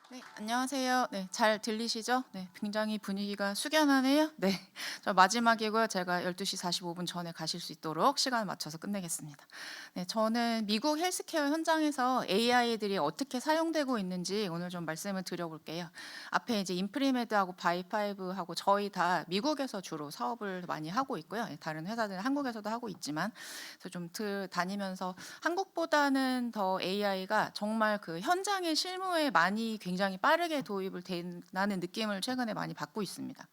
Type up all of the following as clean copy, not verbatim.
네, 안녕하세요. 네, 잘 들리시죠? 네, 굉장히 분위기가 숙연하네요. 네, 저 마지막이고요. 제가 12시 45분 전에 가실 수 있도록 시간을 맞춰서 끝내겠습니다. 네, 저는 미국 헬스케어 현장에서 AI들이 어떻게 사용되고 있는지 오늘 좀 말씀을 드려볼게요. 앞에 이제 인프리메드하고 바이파이브하고 저희 다 미국에서 주로 사업을 많이 하고 있고요. 예, 다른 회사들은 한국에서도 하고 있지만, 그래서 좀 다니면서 한국보다는 더 AI가 정말 그 현장의 실무에 많이 굉장히 빠르게 도입을 된다는 느낌을 최근에 많이 받고 있습니다.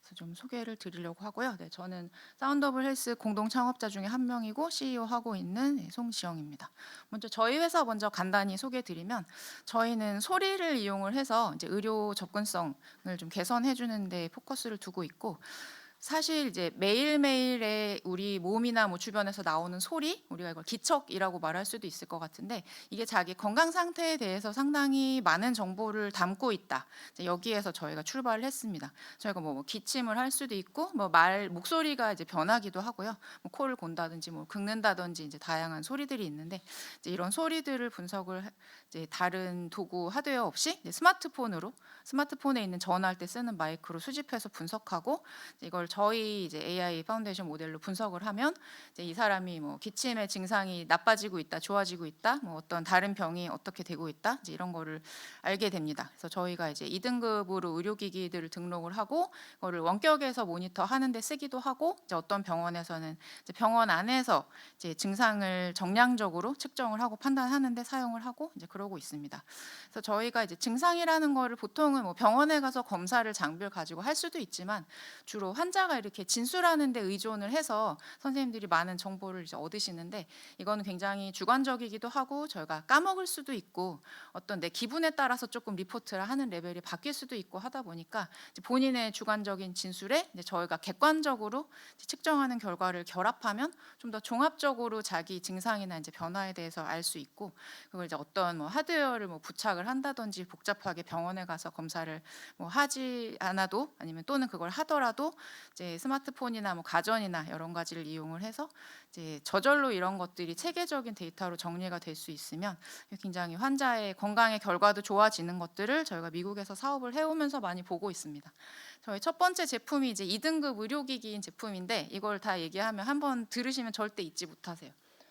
그래서 좀 소개를 드리려고 하고요. 네, 저는 사운더블 헬스 공동 창업자 중에 한 명이고 CEO 하고 있는 송지영입니다. 먼저 저희 회사 먼저 간단히 소개드리면, 저희는 소리를 이용을 해서 이제 의료 접근성을 좀 개선해 주는 데 포커스를 두고 있고, 사실 이제 매일매일의 우리 몸이나 뭐 주변에서 나오는 소리, 우리가 이걸 기척이라고 말할 수도 있을 것 같은데, 이게 자기 건강 상태에 대해서 상당히 많은 정보를 담고 있다. 이제 여기에서 저희가 출발을 했습니다. 저희가 뭐 기침을 할 수도 있고, 뭐 목소리가 이제 변하기도 하고요. 뭐 코를 곤다든지 뭐 긁는다든지 이제 다양한 소리들이 있는데, 이제 이런 소리들을 이제 다른 도구 하드웨어 없이 이제 스마트폰에 있는 전화할 때 쓰는 마이크로 수집해서 분석하고, 이걸 저희 이제 AI 파운데이션 모델로 분석을 하면, 이제 이 사람이 뭐 기침의 증상이 나빠지고 있다, 좋아지고 있다, 뭐 어떤 다른 병이 어떻게 되고 있다, 이제 이런 거를 알게 됩니다. 그래서 저희가 이제 2등급으로 의료기기들을 등록을 하고, 그거를 원격에서 모니터하는 데 쓰기도 하고, 이제 어떤 병원에서는 이제 병원 안에서 이제 증상을 정량적으로 측정을 하고 판단하는 데 사용을 하고 이제 그러고 있습니다. 그래서 저희가 이제 증상이라는 거를 보통은 뭐 병원에 가서 검사를 장비를 가지고 할 수도 있지만, 주로 환자가 이렇게 진술하는 데 의존을 해서 선생님들이 많은 정보를 이제 얻으시는데, 이거는 굉장히 주관적이기도 하고 저희가 까먹을 수도 있고, 어떤 내 기분에 따라서 조금 리포트를 하는 레벨이 바뀔 수도 있고 하다 보니까, 이제 본인의 주관적인 진술에 이제 저희가 객관적으로 이제 측정하는 결과를 결합하면 좀 더 종합적으로 자기 증상이나 이제 변화에 대해서 알 수 있고, 그걸 이제 어떤 뭐 하드웨어를 뭐 부착을 한다든지 복잡하게 병원에 가서 검사를 뭐 하지 않아도, 아니면 또는 그걸 하더라도 이제 스마트폰이나 뭐 가전이나 여러 가지를 이용을 해서 이제 저절로 이런 것들이 체계적인 데이터로 정리가 될 수 있으면, 굉장히 환자의 건강의 결과도 좋아지는 것들을 저희가 미국에서 사업을 해오면서 많이 보고 있습니다. 저희 첫 번째 제품이 이제 2등급 의료기기인 제품인데, 이걸 다 얘기하면 한번 들으시면 절대 잊지 못하세요.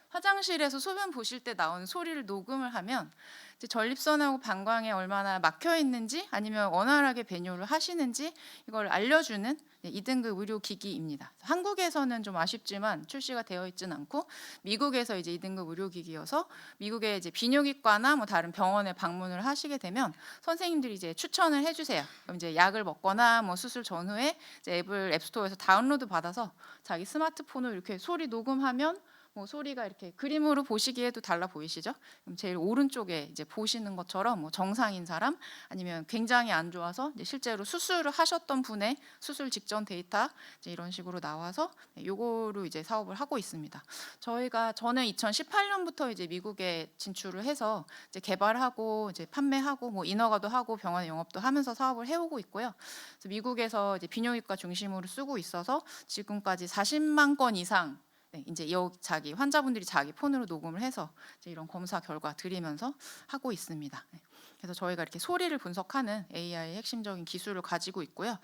화장실에서 소변 보실 때 나오는 소리를 녹음을 하면, 이제 전립선하고 방광에 얼마나 막혀 있는지, 아니면 원활하게 배뇨를 하시는지 이걸 알려주는 2등급 의료기기입니다. 한국에서는 좀 아쉽지만 출시가 되어 있지는 않고, 미국에서 이제 2등급 의료기기여서 미국의 이제 비뇨기과나 뭐 다른 병원에 방문을 하시게 되면 선생님들이 이제 추천을 해주세요. 그럼 이제 약을 먹거나 뭐 수술 전후에 이제 앱을 앱스토어에서 다운로드 받아서 자기 스마트폰으로 이렇게 소리 녹음하면, 뭐 소리가 이렇게 그림으로 보시기에도 달라 보이시죠? 그럼 제일 오른쪽에 이제 보시는 것처럼 뭐 정상인 사람, 아니면 굉장히 안 좋아서 이제 실제로 수술을 하셨던 분의 수술 직전 데이터, 이제 이런 식으로 나와서 요거로 이제 사업을 하고 있습니다. 저는 2018년부터 이제 미국에 진출을 해서 이제 개발하고 이제 판매하고 뭐 인허가도 하고 병원 영업도 하면서 사업을 해오고 있고요. 그래서 미국에서 이제 비뇨기과 중심으로 쓰고 있어서 지금까지 40만 건 이상, 네, 이제 자기 환자분들이 자기 폰으로 녹음을 해서 이제 이런 검사 결과 드리면서 하고 있습니다. 네. 그래서 저희가 이렇게 소리를 분석하는 AI 핵심적인 기술을 가지고 있고요.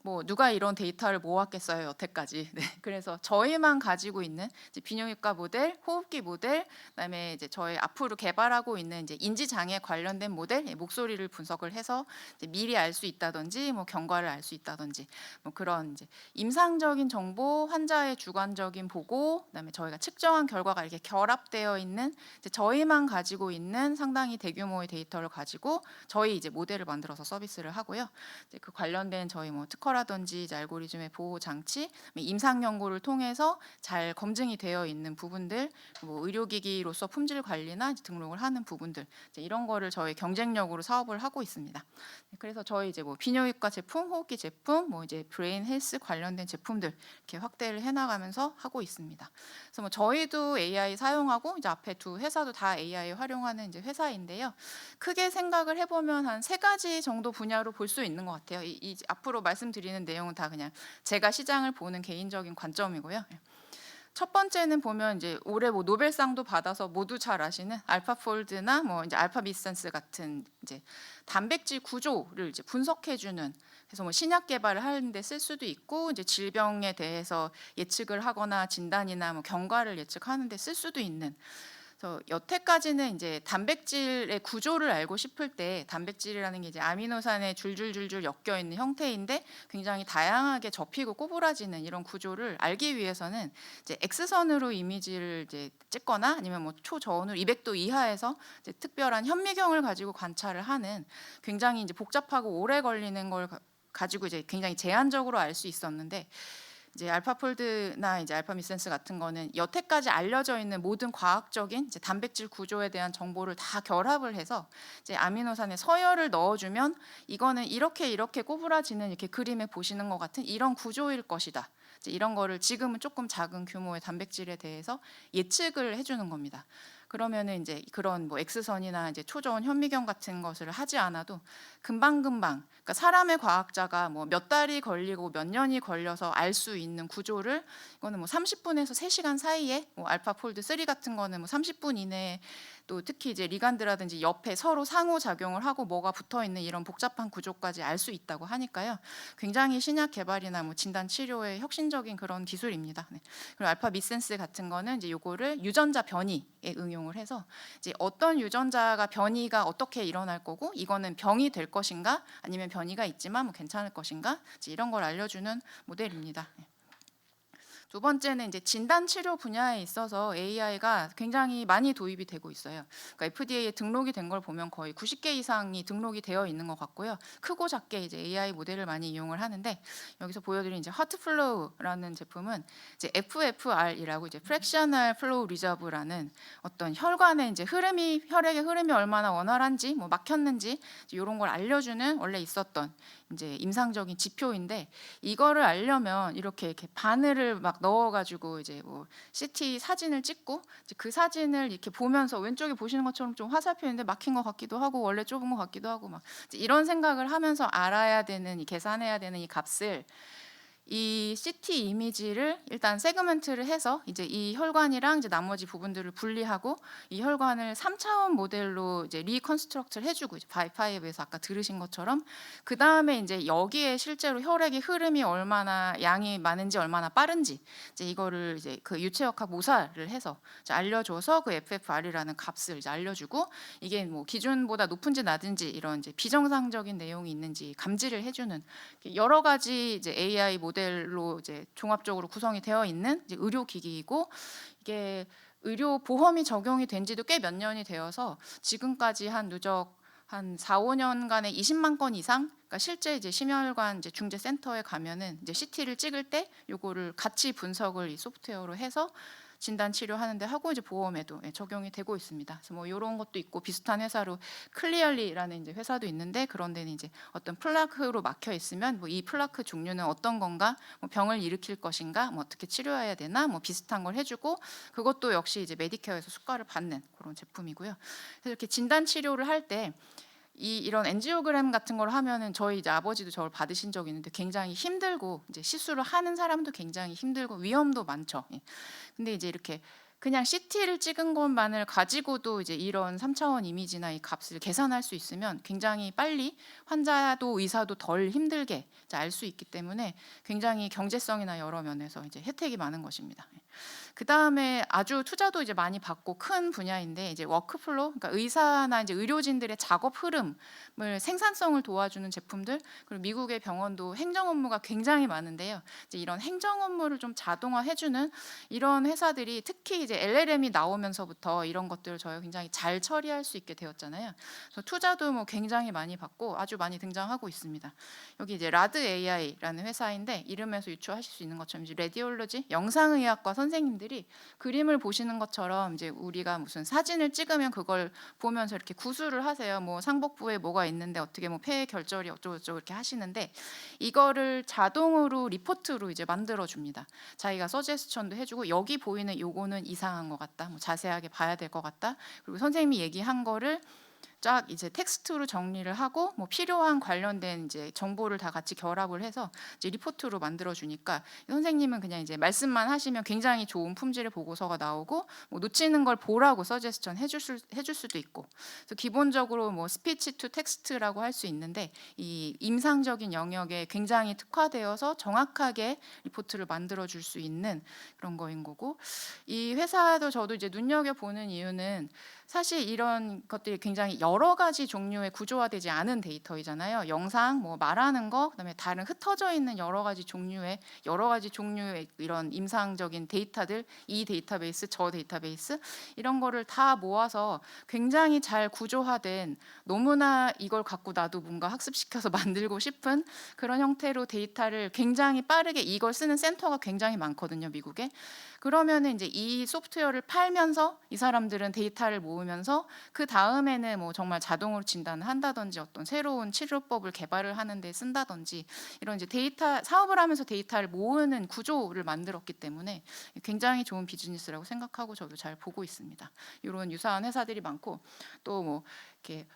뭐 누가 이런 데이터를 모았겠어요, 여태까지. 네. 그래서 저희만 가지고 있는 이제 비뇨기과 모델, 호흡기 모델, 그다음에 이제 저희 앞으로 개발하고 있는 이제 인지 장애 관련된 모델, 목소리를 분석을 해서 이제 미리 알 수 있다든지, 뭐 경과를 알 수 있다든지, 뭐 그런 이제 임상적인 정보, 환자의 주관적인 보고, 그다음에 저희가 측정한 결과가 이렇게 결합되어 있는, 이제 저희만 가지고 있는 상당히 대규모의 데이터를 가지고 저희 이제 모델을 만들어서 서비스를 하고요. 이제 그 관련된 저희 뭐 특허라든지 이제 알고리즘의 보호 장치, 임상 연구를 통해서 잘 검증이 되어 있는 부분들, 뭐 의료기기로서 품질 관리나 등록을 하는 부분들, 이제 이런 거를 저희 경쟁력으로 사업을 하고 있습니다. 그래서 저희 이제 뭐 비뇨기과 제품, 호흡기 제품, 뭐 이제 브레인 헬스 관련된 제품들 이렇게 확대를 해나가면서 하고 있습니다. 그래서 뭐 저희도 AI 사용하고, 이제 앞에 두 회사도 다 AI 활용하는 이제 회사인데요. 크게 생각을 해보면 한 세 가지 정도 분야로 볼 수 있는 것 같아요. 앞으로 말씀드리는 내용은 다 그냥 제가 시장을 보는 개인적인 관점이고요. 첫 번째는 보면 이제 올해 뭐 노벨상도 받아서 모두 잘 아시는 알파폴드나 뭐 이제 알파미센스 같은 이제 단백질 구조를 이제 분석해 주는, 그래서 뭐 신약 개발을 하는데 쓸 수도 있고 이제 질병에 대해서 예측을 하거나 진단이나 뭐 경과를 예측하는 데 쓸 수도 있는. 그래서 여태까지는 이제 단백질의 구조를 알고 싶을 때, 단백질이라는 게 이제 아미노산에 줄줄줄줄 엮여 있는 형태인데 굉장히 다양하게 접히고 꼬부라지는 이런 구조를 알기 위해서는 이제 X선으로 이미지를 이제 찍거나 아니면 뭐 초저온으로 200도 이하에서 이제 특별한 현미경을 가지고 관찰을 하는, 굉장히 이제 복잡하고 오래 걸리는 걸 가지고 이제 굉장히 제한적으로 알 수 있었는데, 이제 알파폴드나 이제 알파미센스 같은 거는 여태까지 알려져 있는 모든 과학적인 이제 단백질 구조에 대한 정보를 다 결합을 해서 이제 아미노산에 서열을 넣어주면 이거는 이렇게 이렇게 꼬부라지는, 이렇게 그림에 보시는 것 같은 이런 구조일 것이다. 이제 이런 거를 지금은 조금 작은 규모의 단백질에 대해서 예측을 해주는 겁니다. 그러면은 이제 그런 뭐 X선이나 이제 초저온 현미경 같은 것을 하지 않아도 금방금방, 그러니까 사람의 과학자가 뭐 몇 달이 걸리고 몇 년이 걸려서 알 수 있는 구조를, 이거는 뭐 30분에서 3시간 사이에, 뭐 알파폴드 3 같은 거는 뭐 30분 이내에, 또 특히 이제 리간드라든지 옆에 서로 상호 작용을 하고 뭐가 붙어 있는 이런 복잡한 구조까지 알 수 있다고 하니까요. 굉장히 신약 개발이나 뭐 진단 치료의 혁신적인 그런 기술입니다. 네. 그리고 알파 미센스 같은 거는 이제 요거를 유전자 변이에 응용을 해서 이제 어떤 유전자가 변이가 어떻게 일어날 거고, 이거는 병이 될 것인가 아니면 변이가 있지만 뭐 괜찮을 것인가, 이제 이런 걸 알려주는 모델입니다. 네. 두 번째는 이제 진단 치료 분야에 있어서 AI가 굉장히 많이 도입이 되고 있어요. 그러니까 FDA에 등록이 된 걸 보면 거의 90개 이상이 등록이 되어 있는 것 같고요. 크고 작게 이제 AI 모델을 많이 이용을 하는데, 여기서 보여드린 이제 하트플로우라는 제품은 이제 FFR이라고 이제 프랙셔널 플로우 리저브라는 어떤 혈관의 이제 흐름이, 혈액의 흐름이 얼마나 원활한지 뭐 막혔는지 이런 걸 알려주는 원래 있었던 이제 임상적인 지표인데, 이거를 알려면 이렇게 바늘을 막 넣어가지고 이제 뭐 CT 사진을 찍고 이제 그 사진을 이렇게 보면서, 왼쪽에 보시는 것처럼 좀 화살표 있는데 막힌 것 같기도 하고 원래 좁은 것 같기도 하고 막 이런 생각을 하면서 알아야 되는, 이 계산해야 되는 이 값을, 이 CT 이미지를 일단 세그먼트를 해서 이제 이 혈관이랑 이제 나머지 부분들을 분리하고 이 혈관을 3차원 모델로 이제 리컨스트럭트를 해주고, 이제 바이파이브에서 아까 들으신 것처럼 그 다음에 이제 여기에 실제로 혈액의 흐름이 얼마나 양이 많은지 얼마나 빠른지 이제 이거를 이제 그 유체역학 모사를 해서 이제 알려줘서 그 FFR이라는 값을 이제 알려주고, 이게 뭐 기준보다 높은지 낮은지 이런 이제 비정상적인 내용이 있는지 감지를 해주는 여러 가지 이제 AI 모델로 이제 종합적으로 구성이 되어 있는 이제 의료기기이고, 이게 의료 보험이 적용이 된 지도 꽤 몇 년이 되어서 지금까지 한 누적 한 4, 5년간에 20만 건 이상, 그러니까 실제 이제 심혈관 이제 중재 센터에 가면은 이제 CT를 찍을 때 요거를 같이 분석을 이 소프트웨어로 해서 진단 치료하는데 하고 이제 보험에도 적용이 되고 있습니다. 그래서 뭐 이런 것도 있고, 비슷한 회사로 클리얼리라는 이제 회사도 있는데, 그런 데는 이제 어떤 플라크로 막혀 있으면 뭐 이 플라크 종류는 어떤 건가, 뭐 병을 일으킬 것인가, 뭐 어떻게 치료해야 되나, 뭐 비슷한 걸 해주고, 그것도 역시 이제 메디케어에서 수가를 받는 그런 제품이고요. 그래서 이렇게 진단 치료를 할 때 이런 엔지오그램 같은 걸 하면은, 저희 이제 아버지도 저를 받으신 적이 있는데 굉장히 힘들고, 이제 시술을 하는 사람도 굉장히 힘들고 위험도 많죠. 예. 근데 이제 이렇게 그냥 CT를 찍은 것만을 가지고도 이제 이런 3차원 이미지나 이 값을 계산할 수 있으면 굉장히 빨리 환자도 의사도 덜 힘들게 알 수 있기 때문에 굉장히 경제성이나 여러 면에서 이제 혜택이 많은 것입니다. 그 다음에 아주 투자도 이제 많이 받고 큰 분야인데, 이제 워크플로우, 그러니까 의사나 이제 의료진들의 작업 흐름을, 생산성을 도와주는 제품들, 그리고 미국의 병원도 행정 업무가 굉장히 많은데요. 이제 이런 행정 업무를 좀 자동화해주는 이런 회사들이, 특히 이제 LLM이 나오면서부터 이런 것들을 저희가 굉장히 잘 처리할 수 있게 되었잖아요. 그래서 투자도 뭐 굉장히 많이 받고 아주 많이 등장하고 있습니다. 여기 이제 라드 AI라는 회사인데, 이름에서 유추하실 수 있는 것처럼 이제 레디올로지, 영상의학과 선생님들이 그림을 보시는 것처럼 이제 우리가 무슨 사진을 찍으면 그걸 보면서 이렇게 구술을 하세요. 뭐 상복부에 뭐가 있는데 어떻게 뭐 폐 결절이 어쩌고저쩌고 이렇게 하시는데, 이거를 자동으로 리포트로 이제 만들어 줍니다. 자기가 서제스천도 해주고, 여기 보이는 요거는 이상한 것 같다, 뭐 자세하게 봐야 될 것 같다, 그리고 선생님이 얘기한 거를 쫙 이제 텍스트로 정리를 하고 뭐 필요한 관련된 이제 정보를 다 같이 결합을 해서 이제 리포트로 만들어 주니까 선생님은 그냥 이제 말씀만 하시면 굉장히 좋은 품질의 보고서가 나오고 뭐 놓치는 걸 보라고 서제스천 해줄 수도 있고. 그래서 기본적으로 뭐 스피치 투 텍스트라고 할 수 있는데 이 임상적인 영역에 굉장히 특화되어서 정확하게 리포트를 만들어 줄 수 있는 그런 거인 거고, 이 회사도 저도 이제 눈여겨 보는 이유는 사실 이런 것들이 굉장히 여러 가지 종류의 구조화되지 않은 데이터이잖아요. 영상, 뭐 말하는 거, 그다음에 다른 흩어져 있는 여러 가지 종류의 이런 임상적인 데이터들, 이 데이터베이스, 저 데이터베이스 이런 거를 다 모아서 굉장히 잘 구조화된, 너무나 이걸 갖고 나도 뭔가 학습시켜서 만들고 싶은 그런 형태로 데이터를 굉장히 빠르게, 이걸 쓰는 센터가 굉장히 많거든요, 미국에. 그러면은 이제 이 소프트웨어를 팔면서 이 사람들은 데이터를 모으면서 그 다음에는 뭐 정말 자동으로 진단을 한다든지 어떤 새로운 치료법을 개발을 하는 데 쓴다든지 이런 이제 데이터 사업을 하면서 데이터를 모으는 구조를 만들었기 때문에 굉장히 좋은 비즈니스라고 생각하고 저도 잘 보고 있습니다. 이런 유사한 회사들이 많고, 또 뭐 이렇게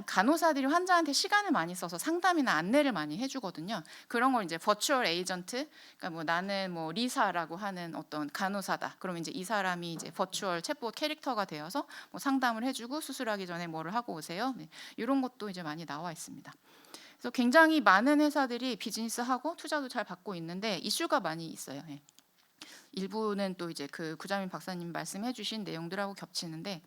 간호사들이 환자한테 시간을 많이 써서 상담이나 안내를 많이 해주거든요. 그런 걸 이제 버추얼 에이전트, 그러니까 뭐 나는 뭐 리사라고 하는 어떤 간호사다. 그러면 이제 이 사람이 이제 버추얼 챗봇 캐릭터가 되어서 뭐 상담을 해주고 수술하기 전에 뭐를 하고 오세요. 네, 이런 것도 이제 많이 나와 있습니다. 그래서 굉장히 많은 회사들이 비즈니스하고 투자도 잘 받고 있는데 이슈가 많이 있어요. 예. 일부는 또 이제 그 구자민 박사님 말씀해주신 내용들하고 겹치는데,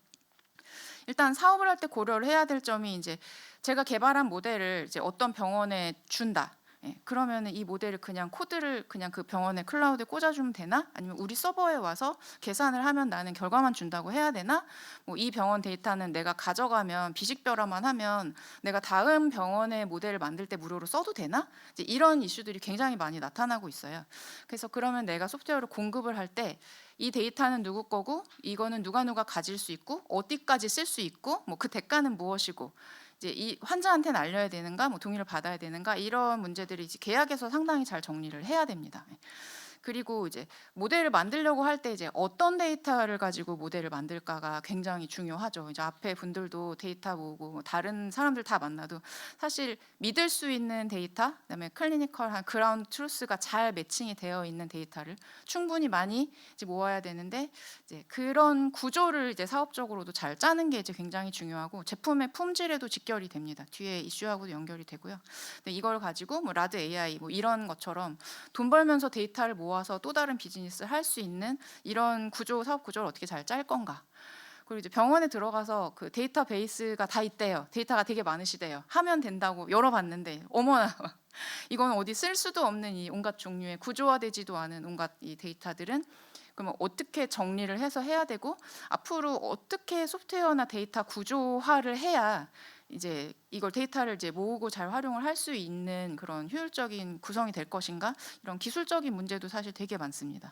일단 사업을 할 때 고려를 해야 될 점이 이제 제가 개발한 모델을 이제 어떤 병원에 준다. 예, 그러면은 이 모델을 그냥 코드를 그냥 그 병원의 클라우드에 꽂아주면 되나? 아니면 우리 서버에 와서 계산을 하면 나는 결과만 준다고 해야 되나? 뭐 이 병원 데이터는 내가 가져가면 비식별화만 하면 내가 다음 병원의 모델을 만들 때 무료로 써도 되나? 이제 이런 이슈들이 굉장히 많이 나타나고 있어요. 그래서 그러면 내가 소프트웨어를 공급을 할 때 이 데이터는 누구 거고 이거는 누가 가질 수 있고 어디까지 쓸 수 있고 뭐 그 대가는 무엇이고 이제 이 환자한테는 알려야 되는가, 뭐 동의를 받아야 되는가, 이런 문제들이 이제 계약에서 상당히 잘 정리를 해야 됩니다. 그리고 이제 모델을 만들려고 할 때 이제 어떤 데이터를 가지고 모델을 만들까가 굉장히 중요하죠. 이제 앞에 분들도 데이터 모으고 뭐 다른 사람들 다 만나도 사실 믿을 수 있는 데이터, 그다음에 클리니컬한 그라운드 트루스가 잘 매칭이 되어 있는 데이터를 충분히 많이 이제 모아야 되는데, 이제 그런 구조를 이제 사업적으로도 잘 짜는 게 이제 굉장히 중요하고 제품의 품질에도 직결이 됩니다. 뒤에 이슈하고도 연결이 되고요. 근데 이걸 가지고 뭐 라드 AI 뭐 이런 것처럼 돈 벌면서 데이터를 모아서 또 다른 비즈니스를 할 수 있는 이런 사업 구조를 어떻게 잘 짤 건가. 그리고 이제 병원에 들어가서 그 데이터베이스가 다 있대요. 데이터가 되게 많으시대요. 하면 된다고 열어봤는데 어머나 이건 어디 쓸 수도 없는 이 온갖 종류의 구조화되지도 않은 온갖 이 데이터들은 그러면 어떻게 정리를 해서 해야 되고, 앞으로 어떻게 소프트웨어나 데이터 구조화를 해야 이제 이걸 데이터를 이제 모으고 잘 활용을 할 수 있는 그런 효율적인 구성이 될 것인가, 이런 기술적인 문제도 사실 되게 많습니다.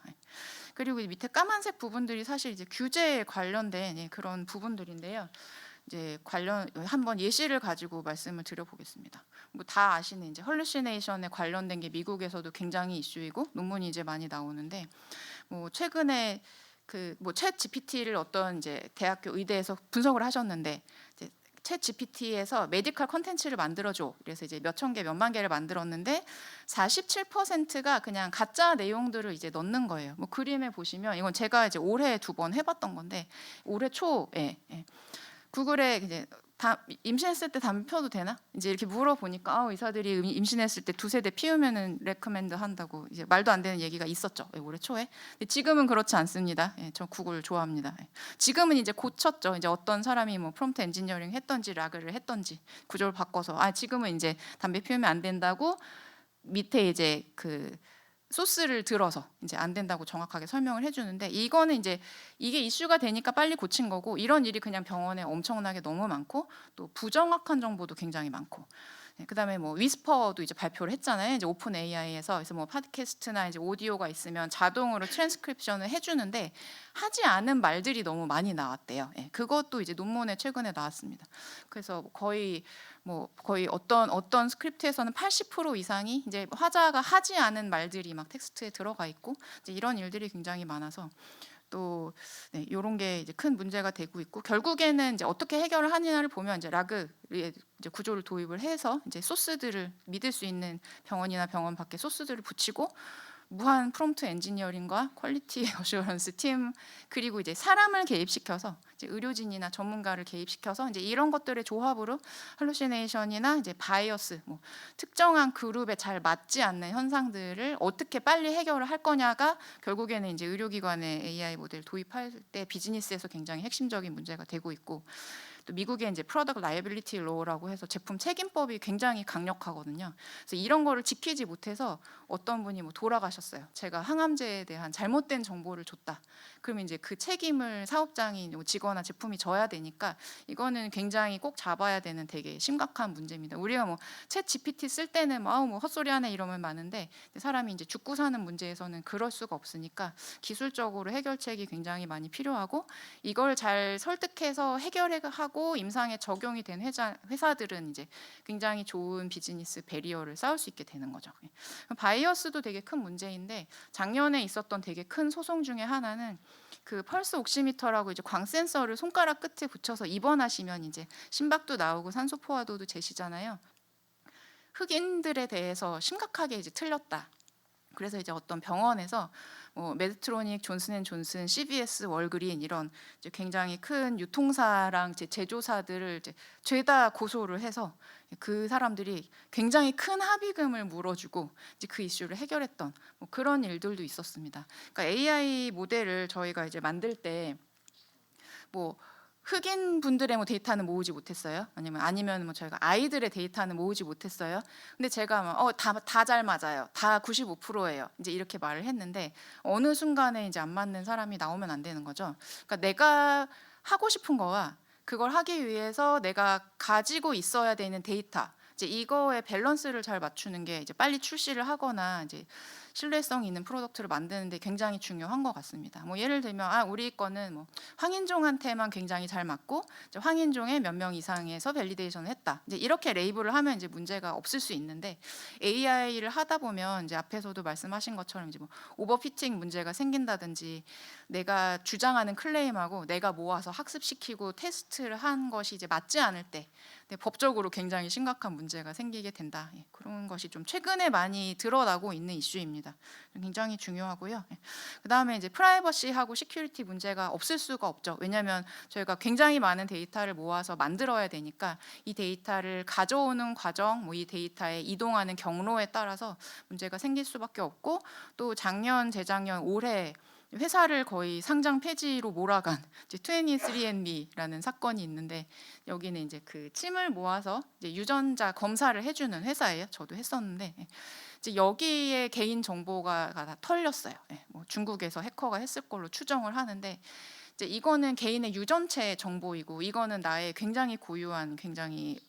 그리고 이 밑에 까만색 부분들이 사실 이제 규제에 관련된 그런 부분들인데요. 이제 한번 예시를 가지고 말씀을 드려보겠습니다. 뭐 다 아시는 이제 헐루시네이션에 관련된 게 미국에서도 굉장히 이슈이고 논문이 이제 많이 나오는데, 뭐 최근에 그 뭐 챗 GPT를 어떤 이제 대학교 의대에서 분석을 하셨는데, 이제 챗 GPT에서 메디컬 컨텐츠를 만들어줘. 그래서 이제 몇천 개, 몇만 개를 만들었는데 47%가 그냥 가짜 내용들을 이제 넣는 거예요. 뭐 그림에 보시면 이건 제가 이제 올해 2번 해봤던 건데, 올해 초에 구글에 이제 임신했을 때 담배 펴도 되나? 이제 이렇게 물어보니까 의사들이 임신했을 때 2세대 피우면은 레커멘드 한다고 이제 말도 안 되는 얘기가 있었죠. 올해 초에. 근데 지금은 그렇지 않습니다. 저 구글 좋아합니다. 지금은 이제 고쳤죠. 이제 어떤 사람이 뭐 프롬프트 엔지니어링 했던지 라그를 했던지 구조를 바꿔서 지금은 이제 담배 피우면 안 된다고 밑에 이제 그 소스를 들어서 이제 안 된다고 정확하게 설명을 해주는데, 이거는 이제 이게 이슈가 되니까 빨리 고친 거고, 이런 일이 그냥 병원에 엄청나게 너무 많고 또 부정확한 정보도 굉장히 많고, 그다음에 뭐 위스퍼도 이제 발표를 했잖아요. 이제 오픈 AI에서 그래서 뭐 팟캐스트나 이제 오디오가 있으면 자동으로 트랜스크립션을 해주는데 하지 않은 말들이 너무 많이 나왔대요. 그것도 이제 논문에 최근에 나왔습니다. 그래서 거의 어떤 스크립트에서는 80% 이상이 이제 화자가 하지 않은 말들이 막 텍스트에 들어가 있고, 이제 이런 일들이 굉장히 많아서, 또 네, 요런 게 이제 큰 문제가 되고 있고, 결국에는 이제 어떻게 해결을 하느냐를 보면 이제 라그의 이제 구조를 도입을 해서 이제 소스들을 믿을 수 있는 병원이나 병원 밖에 소스들을 붙이고, 무한 프롬프트 엔지니어링과 퀄리티 어슈런스 팀, 그리고 이제 사람을 개입시켜서 이제 의료진이나 전문가를 개입시켜서 이제 이런 것들의 조합으로 할루시네이션이나 이제 바이어스, 뭐 특정한 그룹에 잘 맞지 않는 현상들을 어떻게 빨리 해결을 할 거냐가 결국에는 이제 의료기관에 AI 모델 도입할 때 비즈니스에서 굉장히 핵심적인 문제가 되고 있고, 또 미국의 이제 프로덕트 라이빌리티 로라고 해서 제품 책임법이 굉장히 강력하거든요. 그래서 이런 거를 지키지 못해서 어떤 분이 뭐 돌아가셨어요. 제가 항암제에 대한 잘못된 정보를 줬다. 그러면 이제 그 책임을 사업장이 뭐 지거나 제품이 져야 되니까 이거는 굉장히 꼭 잡아야 되는 되게 심각한 문제입니다. 우리가 뭐 챗 GPT 쓸 때는 뭐 헛소리하네 이러면 많은데, 사람이 이제 죽고 사는 문제에서는 그럴 수가 없으니까 기술적으로 해결책이 굉장히 많이 필요하고, 이걸 잘 설득해서 해결하고 임상에 적용이 된 회사들은 이제 굉장히 좋은 비즈니스 배리어를 쌓을 수 있게 되는 거죠. 바이어스도 되게 큰 문제인데, 작년에 있었던 되게 큰 소송 중에 하나는 그 펄스 옥시미터라고 이제 광 센서를 손가락 끝에 붙여서 입원하시면 이제 심박도 나오고 산소 포화도도 재시잖아요. 흑인들에 대해서 심각하게 이제 틀렸다. 그래서 이제 어떤 병원에서 뭐 메드트로닉, 존슨앤존슨, CVS, 월그린 이런 이제 굉장히 큰 유통사랑 제조사들을 이제 죄다 고소를 해서 그 사람들이 굉장히 큰 합의금을 물어주고 이제 그 이슈를 해결했던 뭐 그런 일들도 있었습니다. 그러니까 AI 모델을 저희가 이제 만들 때 뭐 흑인 분들의 뭐 데이터는 모으지 못했어요. 아니면 뭐 저희가 아이들의 데이터는 모으지 못했어요. 근데 제가 다 잘 맞아요. 다 95%예요. 이제 이렇게 말을 했는데, 어느 순간에 이제 안 맞는 사람이 나오면 안 되는 거죠. 그러니까 내가 하고 싶은 거와 그걸 하기 위해서 내가 가지고 있어야 되는 데이터, 이제 이거의 밸런스를 잘 맞추는 게 이제 빨리 출시를 하거나 이제 신뢰성 있는 프로덕트를 만드는데 굉장히 중요한 것 같습니다. 뭐 예를 들면 우리 거는 뭐 황인종한테만 굉장히 잘 맞고 이제 황인종의 몇 명 이상에서 밸리데이션을 했다. 이제 이렇게 레이블을 하면 이제 문제가 없을 수 있는데, AI를 하다 보면 이제 앞에서도 말씀하신 것처럼 이제 뭐 오버피팅 문제가 생긴다든지, 내가 주장하는 클레임하고 내가 모아서 학습시키고 테스트를 한 것이 이제 맞지 않을 때 법적으로 굉장히 심각한 문제가 생기게 된다. 그런 것이 좀 최근에 많이 드러나고 있는 이슈입니다. 굉장히 중요하고요. 그다음에 이제 프라이버시하고 시큐리티 문제가 없을 수가 없죠. 왜냐하면 저희가 굉장히 많은 데이터를 모아서 만들어야 되니까 이 데이터를 가져오는 과정, 뭐 이 데이터에 이동하는 경로에 따라서 문제가 생길 수밖에 없고, 또 작년, 재작년, 올해 회사를 거의 상장 폐지로 몰아간 이제 23andMe라는 사건이 있는데, 여기는 이제 그 침을 모아서 이제 유전자 검사를 해주는 회사예요. 저도 했었는데 이제 여기에 개인 정보가 다 털렸어요. 뭐 중국에서 해커가 했을 걸로 추정을 하는데, 이제 이거는 개인의 유전체 정보이고, 이거는 나의 굉장히 고유한, 굉장히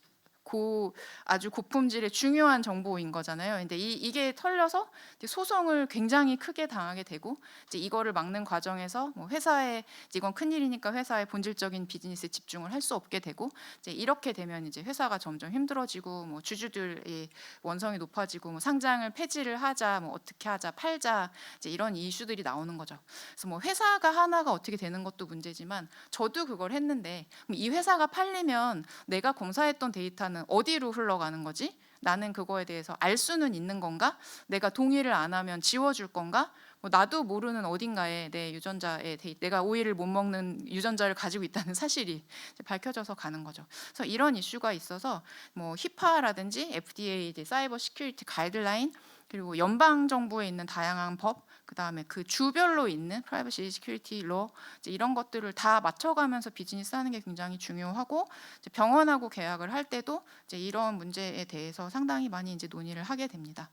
아주 고품질의 중요한 정보인 거잖아요. 근데 이게 털려서 이제 소송을 굉장히 크게 당하게 되고, 이제 이거를 막는 과정에서 뭐 회사에 이건 큰일이니까 회사의 본질적인 비즈니스에 집중을 할 수 없게 되고, 이제 이렇게 되면 이제 회사가 점점 힘들어지고, 뭐 주주들의 원성이 높아지고, 뭐 상장을 폐지를 하자, 뭐 어떻게 하자, 팔자, 이제 이런 이슈들이 나오는 거죠. 그래서 뭐 회사가 하나가 어떻게 되는 것도 문제지만, 저도 그걸 했는데 이 회사가 팔리면 내가 검사했던 데이터는 어디로 흘러가는 거지? 나는 그거에 대해서 알 수는 있는 건가? 내가 동의를 안 하면 지워줄 건가? 뭐 나도 모르는 어딘가에 내 유전자에 내가 오이를 못 먹는 유전자를 가지고 있다는 사실이 밝혀져서 가는 거죠. 그래서 이런 이슈가 있어서 뭐 히파라든지 FDA 이제 사이버 시큐리티 가이드라인, 그리고 연방 정부에 있는 다양한 법, 그다음에 그 주별로 있는 프라이버시 시큐리티 로, 이런 것들을 다 맞춰가면서 비즈니스 하는 게 굉장히 중요하고, 이제 병원하고 계약을 할 때도 이제 이런 문제에 대해서 상당히 많이 이제 논의를 하게 됩니다.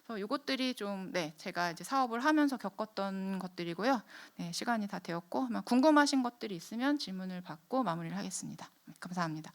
그래서 이것들이 좀 제가 이제 사업을 하면서 겪었던 것들이고요. 시간이 다 되었고, 아마 궁금하신 것들이 있으면 질문을 받고 마무리를 하겠습니다. 감사합니다.